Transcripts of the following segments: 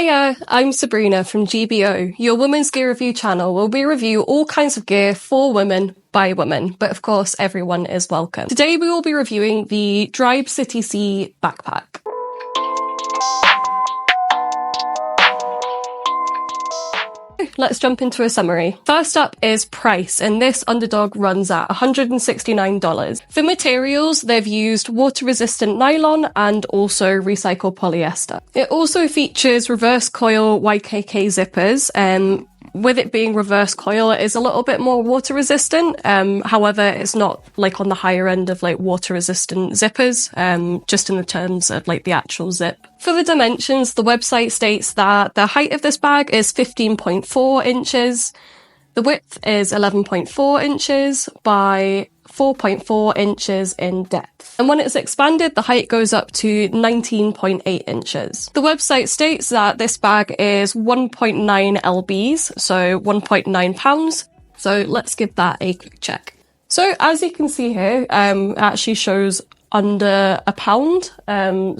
Hiya, I'm Sabrina from GBO, your women's gear review channel where we review all kinds of gear for women by women, but of course everyone is welcome. Today we will be reviewing the DriiBe CITYC backpack. Let's jump into a summary. First up is price, and this underdog runs at $169. For materials, they've used water-resistant nylon and also recycled polyester. It also features reverse coil YKK zippers, and with it being reverse coil, it is a little bit more water resistant. However, it's not like on the higher end of like water resistant zippers, just in the terms of like the actual zip. For the dimensions, the website states that the height of this bag is 15.4 inches. The width is 11.4 inches by 4.4 inches in depth. And when it's expanded, the height goes up to 19.8 inches. The website states that this bag is 1.9 lbs, so 1.9 pounds. So let's give that a quick check. So as you can see here, it actually shows under a pound.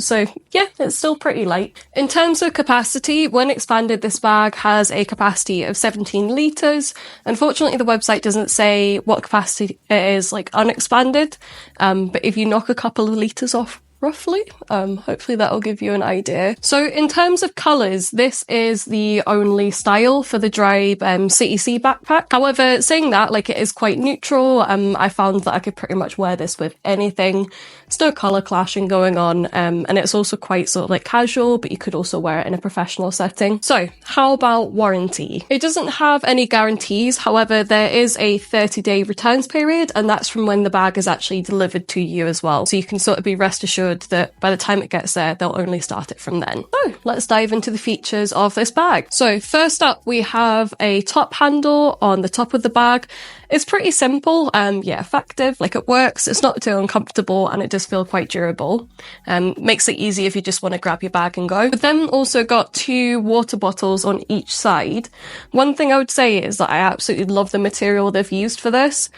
So yeah, it's still pretty light. In terms of capacity, when expanded, this bag has a capacity of 17 litres. Unfortunately, the website doesn't say what capacity it is like unexpanded. But if you knock a couple of litres off, roughly, hopefully that'll give you an idea. So in terms of colours, this is the only style for the DriiBe CITYC backpack. However, saying that, like, it is quite neutral. I found that I could pretty much wear this with anything. There's no colour clashing going on, and it's also quite sort of like casual, but you could also wear it in a professional setting. So how about warranty? It doesn't have any guarantees. However, there is a 30-day returns period, and that's from when the bag is actually delivered to you as well. So you can sort of be rest assured that by the time it gets there, they'll only start it from then. So let's dive into the features of this bag. So first up, we have a top handle on the top of the bag. It's pretty simple, yeah, effective, like it works. It's not too uncomfortable and it does feel quite durable. Makes it easy if you just want to grab your bag and go. But then also got two water bottles on each side. One thing I would say is that I absolutely love the material they've used for this.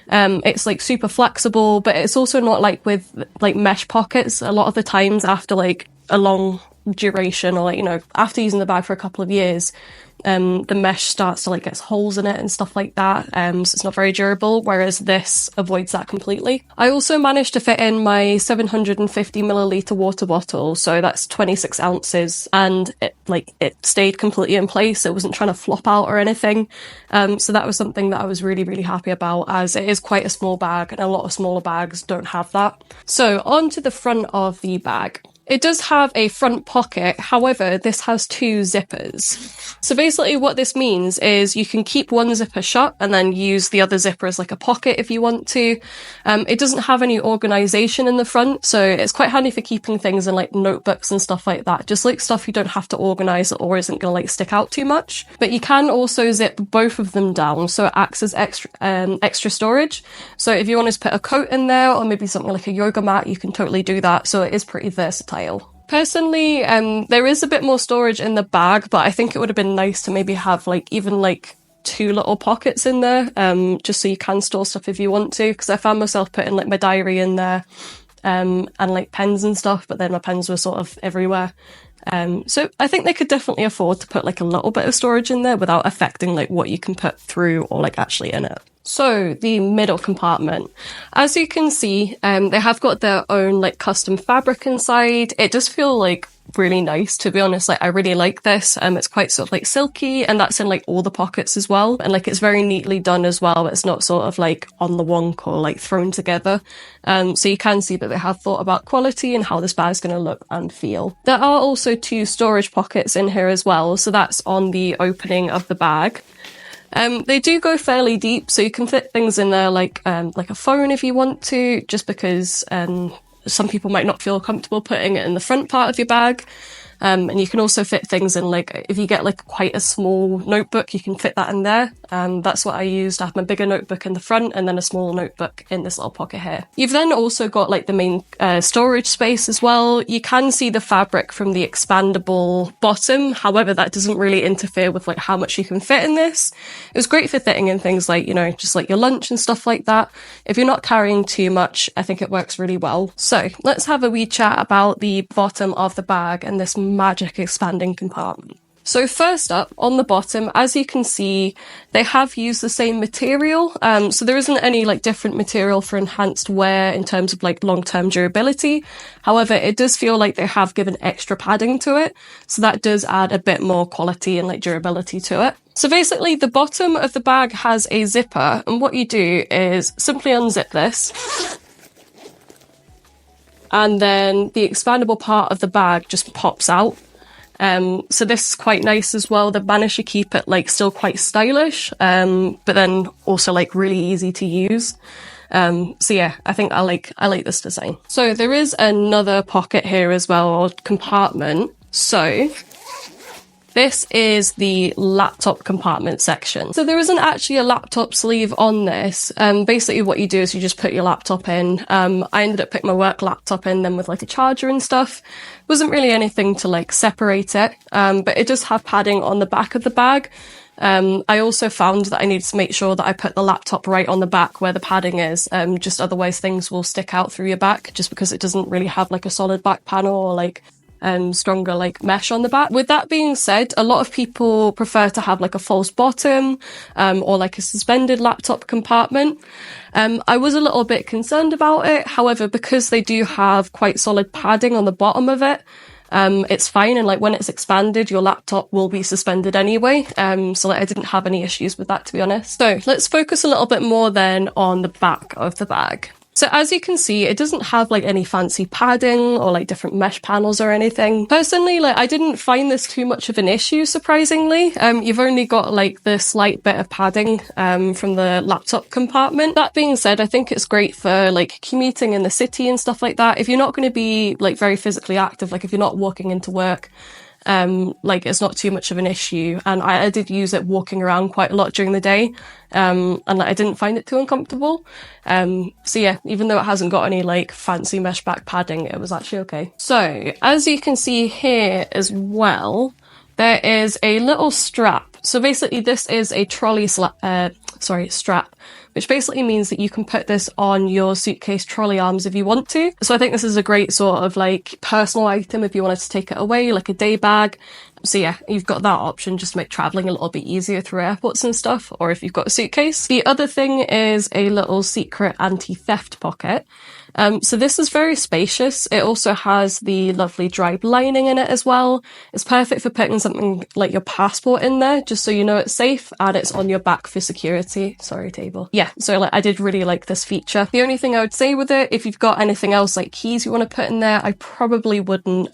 It's like super flexible, but it's also not like with like mesh pockets. A lot of the times after like a long duration or like, you know, after using the bag for a couple of years, the mesh starts to like get holes in it and stuff like that. So it's not very durable, whereas this avoids that completely. I also managed to fit in my 750 milliliter water bottle. So that's 26 ounces and it stayed completely in place. It wasn't trying to flop out or anything. So that was something that I was really, really happy about, as it is quite a small bag and a lot of smaller bags don't have that. So on to the front of the bag. It does have a front pocket, however, this has two zippers. So basically what this means is you can keep one zipper shut and then use the other zipper as like a pocket if you want to. It doesn't have any organisation in the front, so it's quite handy for keeping things in like notebooks and stuff like that. Just like stuff you don't have to organise or isn't going to like stick out too much. But you can also zip both of them down, so it acts as extra storage. So if you want to put a coat in there or maybe something like a yoga mat, you can totally do that. So it is pretty versatile. Personally, there is a bit more storage in the bag, but I think it would have been nice to maybe have like even like two little pockets in there, just so you can store stuff if you want to, because I found myself putting like my diary in there, and like pens and stuff, but then my pens were sort of everywhere. So I think they could definitely afford to put like a little bit of storage in there without affecting like what you can put through or like actually in it. So the middle compartment, as you can see, they have got their own like custom fabric inside. It does feel like really nice, to be honest. Like I really like this. It's quite sort of like silky, and that's in like all the pockets as well. And like it's very neatly done as well. It's not sort of like on the wonk or like thrown together. So you can see that they have thought about quality and how this bag's going to look and feel. There are also two storage pockets in here as well. So that's on the opening of the bag. They do go fairly deep, so you can fit things in there like a phone if you want to, just because some people might not feel comfortable putting it in the front part of your bag. And you can also fit things in, like, if you get like quite a small notebook, you can fit that in there. That's what I used. I have my bigger notebook in the front and then a small notebook in this little pocket here. You've then also got like the main storage space as well. You can see the fabric from the expandable bottom. However, that doesn't really interfere with like how much you can fit in this. It was great for fitting in things like, you know, just like your lunch and stuff like that. If you're not carrying too much, I think it works really well. So let's have a wee chat about the bottom of the bag and this magic expanding compartment. So first up, on the bottom, as you can see, they have used the same material. So there isn't any like different material for enhanced wear in terms of like long-term durability. However, it does feel like they have given extra padding to it. So that does add a bit more quality and like durability to it. So basically the bottom of the bag has a zipper, and what you do is simply unzip this. And then the expandable part of the bag just pops out. So this is quite nice as well. They've managed to keep it like still quite stylish, but then also like really easy to use. So yeah, I think I like this design. So there is another pocket here as well, or compartment. So this is the laptop compartment section. So there isn't actually a laptop sleeve on this. Basically what you do is you just put your laptop in. I ended up putting my work laptop in then with like a charger and stuff. Wasn't really anything to like separate it, but it does have padding on the back of the bag. I also found that I needed to make sure that I put the laptop right on the back where the padding is, just otherwise things will stick out through your back just because it doesn't really have like a solid back panel or like stronger like mesh on the back. With that being said, a lot of people prefer to have like a false bottom or like a suspended laptop compartment. I was a little bit concerned about it. However, because they do have quite solid padding on the bottom of it, it's fine. And like when it's expanded, your laptop will be suspended anyway. So like, I didn't have any issues with that, to be honest. So let's focus a little bit more then on the back of the bag. So as you can see, it doesn't have like any fancy padding or like different mesh panels or anything. Personally, like I didn't find this too much of an issue, surprisingly. You've only got like the slight bit of padding from the laptop compartment. That being said, I think it's great for like commuting in the city and stuff like that. If you're not going to be like very physically active, like if you're not walking into work, like it's not too much of an issue. And I did use it walking around quite a lot during the day. And like, I didn't find it too uncomfortable. So yeah, even though it hasn't got any like fancy mesh back padding, it was actually okay. So as you can see here as well, there is a little strap. So basically this is a trolley strap, which basically means that you can put this on your suitcase trolley arms if you want to. So I think this is a great sort of like personal item if you wanted to take it away, like a day bag. So yeah, you've got that option just to make traveling a little bit easier through airports and stuff, or if you've got a suitcase. The other thing is a little secret anti-theft pocket. So this is very spacious. It also has the lovely DriiBe lining in it as well. It's perfect for putting something like your passport in there, just so you know it's safe, and it's on your back for security. Sorry, table. Yeah, so like I did really like this feature. The only thing I would say with it, if you've got anything else like keys you want to put in there, I probably wouldn't,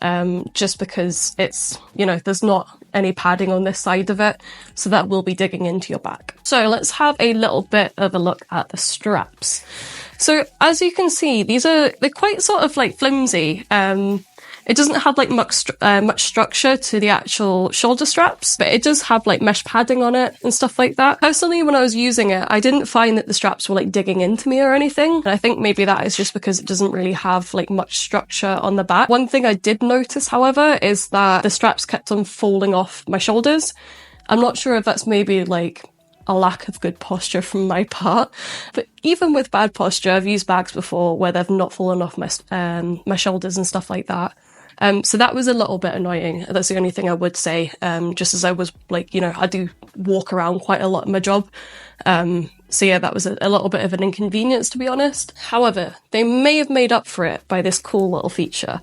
just because it's, you know, there's not any padding on this side of it, so that will be digging into your back. So let's have a little bit of a look at the straps. So as you can see, they're quite sort of like flimsy. It doesn't have like much structure to the actual shoulder straps, but it does have like mesh padding on it and stuff like that. Personally, when I was using it, I didn't find that the straps were like digging into me or anything. And I think maybe that is just because it doesn't really have like much structure on the back. One thing I did notice, however, is that the straps kept on falling off my shoulders. I'm not sure if that's maybe like a lack of good posture from my part, but even with bad posture, I've used bags before where they've not fallen off my shoulders and stuff like that. So that was a little bit annoying. That's the only thing I would say, just as I was like, you know, I do walk around quite a lot in my job. So yeah, that was a little bit of an inconvenience, to be honest. However, they may have made up for it by this cool little feature.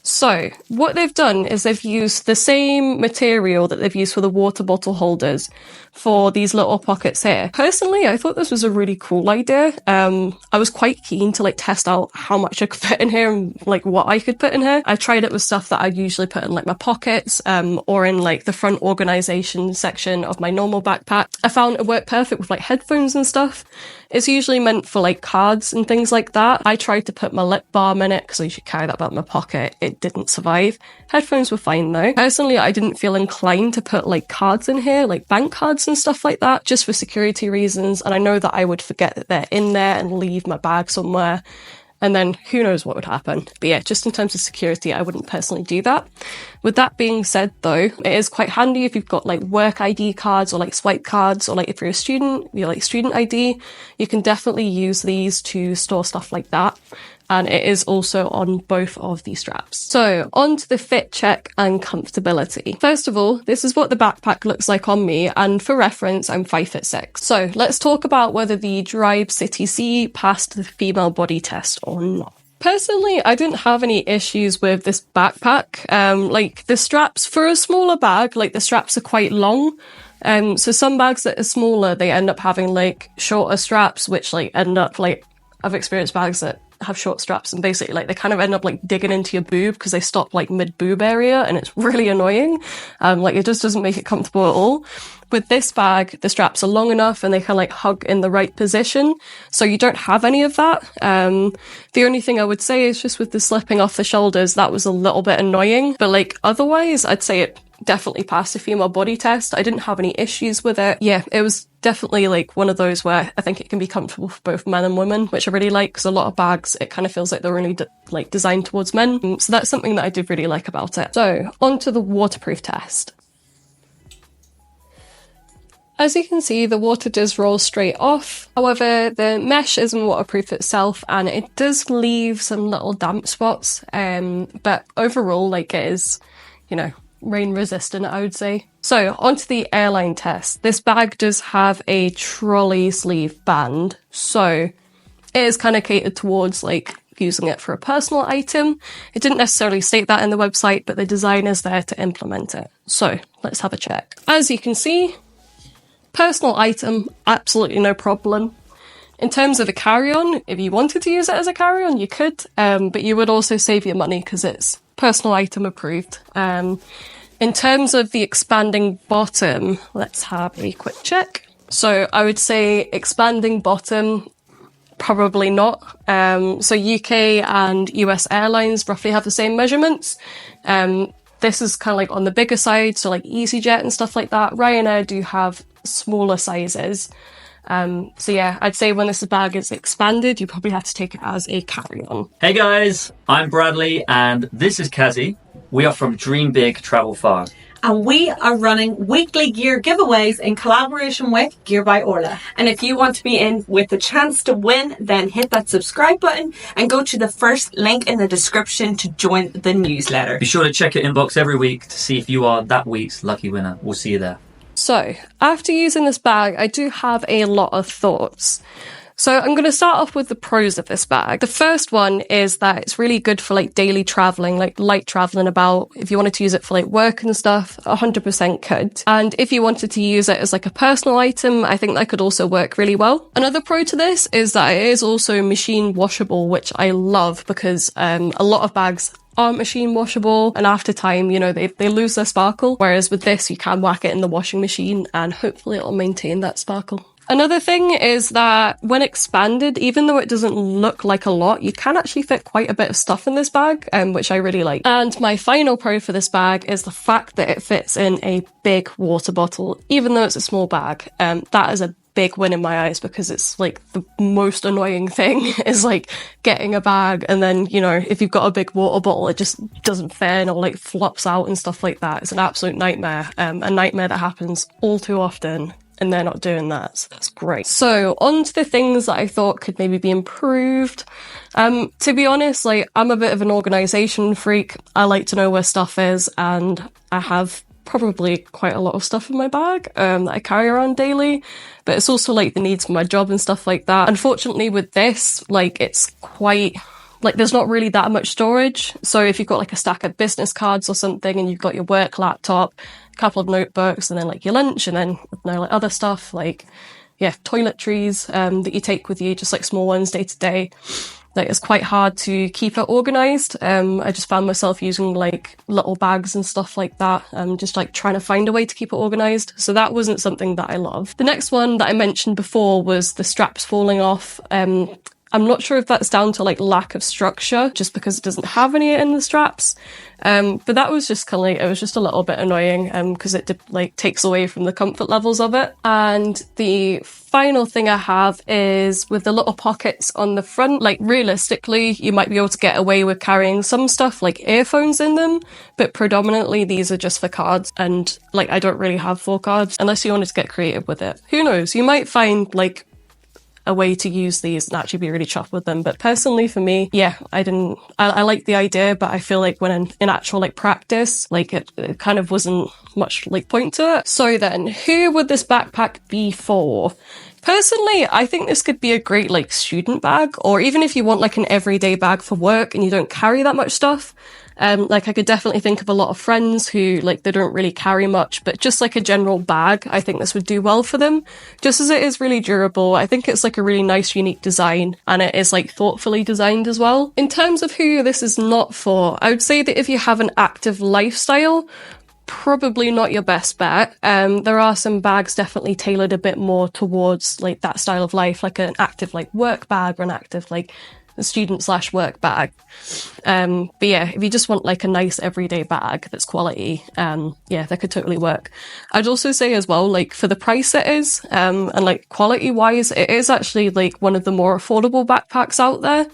So what they've done is they've used the same material that they've used for the water bottle holders for these little pockets here. Personally, I thought this was a really cool idea. I was quite keen to like test out how much I could fit in here and like what I could put in here. I tried it with stuff that I usually put in like my pockets, or in like the front organization section of my normal backpack. I found it worked perfect with like headphones and stuff. It's usually meant for like cards and things like that. I tried to put my lip balm in it because I usually carry that about in my pocket. It didn't survive. Headphones were fine though. Personally, I didn't feel inclined to put like cards in here, like bank cards and stuff like that, just for security reasons. And I know that I would forget that they're in there and leave my bag somewhere. And then who knows what would happen. But yeah, just in terms of security, I wouldn't personally do that. With that being said though, it is quite handy if you've got like work ID cards or like swipe cards, or like if you're a student, you're like student ID, you can definitely use these to store stuff like that. and it is also on both of the straps. So on to the fit check and comfortability. First of all, this is what the backpack looks like on me, and for reference, I'm 5'6". So let's talk about whether the DriiBe CITYC passed the female body test or not. Personally, I didn't have any issues with this backpack. Like the straps for a smaller bag, like the straps are quite long. So some bags that are smaller, they end up having like shorter straps, which like end up like, I've experienced bags that have short straps and basically like they kind of end up like digging into your boob because they stop like mid boob area, and it's really annoying. Like it just doesn't make it comfortable at all. With this bag, the straps are long enough and they can like hug in the right position, so you don't have any of that. The only thing I would say is just with the slipping off the shoulders, that was a little bit annoying, but like otherwise I'd say it definitely passed the female body test. I didn't have any issues with it. Yeah, it was definitely like one of those where I think it can be comfortable for both men and women, which I really like, because a lot of bags, it kind of feels like they're only like designed towards men. So that's something that I did really like about it. So on to the waterproof test. As you can see, the water does roll straight off. However, the mesh isn't waterproof itself, and it does leave some little damp spots. But overall, like it is, you know, rain resistant, I would say. So onto the Airline test. This bag does have a trolley sleeve band, so it is kind of catered towards like using it for a personal item. It didn't necessarily state that in the website, but the design is there to implement it. So let's have a check. As you can see, personal item, absolutely no problem. In terms of a carry-on, if you wanted to use it as a carry-on, you could, but you would also save your money because it's personal item approved. In terms of the expanding bottom, let's have a quick check. So I would say expanding bottom, probably not. So UK and US airlines roughly have the same measurements. This is kind of like on the bigger side, so like EasyJet and stuff like that. Ryanair do have smaller sizes. So yeah, I'd say when this bag is expanded, you probably have to take it as a carry-on. Hey guys, I'm Bradley and this is Kazi. We are from Dream Big Travel Far. And we are running weekly gear giveaways in collaboration with Gear by Orla. And if you want to be in with the chance to win, then hit that subscribe button and go to the first link in the description to join the newsletter. Be sure to check your inbox every week to see if you are that week's lucky winner. We'll see you there. So, after using this bag, I do have a lot of thoughts. So I'm going to start off with the pros of this bag. The first one is that it's really good for like daily traveling, like light traveling about. If you wanted to use it for like work and stuff, 100% could. And if you wanted to use it as like a personal item, I think that could also work really well. Another pro to this is that it is also machine washable, which I love because a lot of bags aren't machine washable, and after time, you know, they lose their sparkle. Whereas with this, you can whack it in the washing machine and hopefully it'll maintain that sparkle. Another thing is that when expanded, even though it doesn't look like a lot, you can actually fit quite a bit of stuff in this bag, which I really like. And my final pro for this bag is the fact that it fits in a big water bottle, even though it's a small bag. That is a big win in my eyes, because it's like the most annoying thing is like getting a bag and then, you know, if you've got a big water bottle, it just doesn't fit or like flops out and stuff like that. It's an absolute nightmare, a nightmare that happens all too often. And they're not doing that, so that's great. So on to the things that I thought could maybe be improved. To be honest, like I'm a bit of an organisation freak. I like to know where stuff is, and I have probably quite a lot of stuff in my bag that I carry around daily, but it's also like the needs for my job and stuff like that. Unfortunately with this, like it's quite... like there's not really that much storage. So if you've got like a stack of business cards or something and you've got your work laptop, a couple of notebooks, and then like your lunch, and then, you know, like other stuff like, yeah, toiletries that you take with you, just like small ones day to day. Like it's quite hard to keep it organised. I just found myself using like little bags and stuff like that, just like trying to find a way to keep it organised. So that wasn't something that I loved. The next one that I mentioned before was the straps falling off. I'm not sure if that's down to like lack of structure, just because it doesn't have any in the straps. But that was just kind of like, it was just a little bit annoying, because it like takes away from the comfort levels of it. And the final thing I have is with the little pockets on the front, like realistically, you might be able to get away with carrying some stuff like earphones in them, but predominantly these are just for cards. And like, I don't really have 4 cards unless you wanted to get creative with it. Who knows? You might find like a way to use these and actually be really chuffed with them. But personally for me, yeah, I like the idea, but I feel like when in actual like practice, like it kind of wasn't much like point to it. So then, who would this backpack be for? Personally, I think this could be a great like student bag, or even if you want like an everyday bag for work and you don't carry that much stuff. Like I could definitely think of a lot of friends who like they don't really carry much, but just like a general bag, I think this would do well for them. Just as it is really durable, I think it's like a really nice, unique design, and it is like thoughtfully designed as well. In terms of who this is not for, I would say that if you have an active lifestyle, probably not your best bet. There are some bags definitely tailored a bit more towards like that style of life, like an active like work bag or an active like student/work bag. But yeah, if you just want like a nice everyday bag that's quality, yeah, that could totally work. I'd also say as well, like for the price it is, and like quality wise, it is actually like one of the more affordable backpacks out there.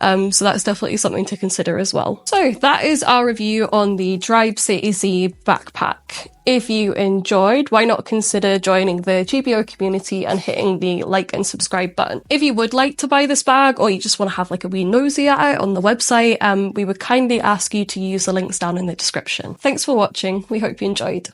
So that's definitely something to consider as well. So that is our review on the DriiBe CITYC backpack. If you enjoyed, why not consider joining the GBO community and hitting the like and subscribe button. If you would like to buy this bag, or you just want to have like a wee nosy at it on the website, we would kindly ask you to use the links down in the description. Thanks for watching. We hope you enjoyed.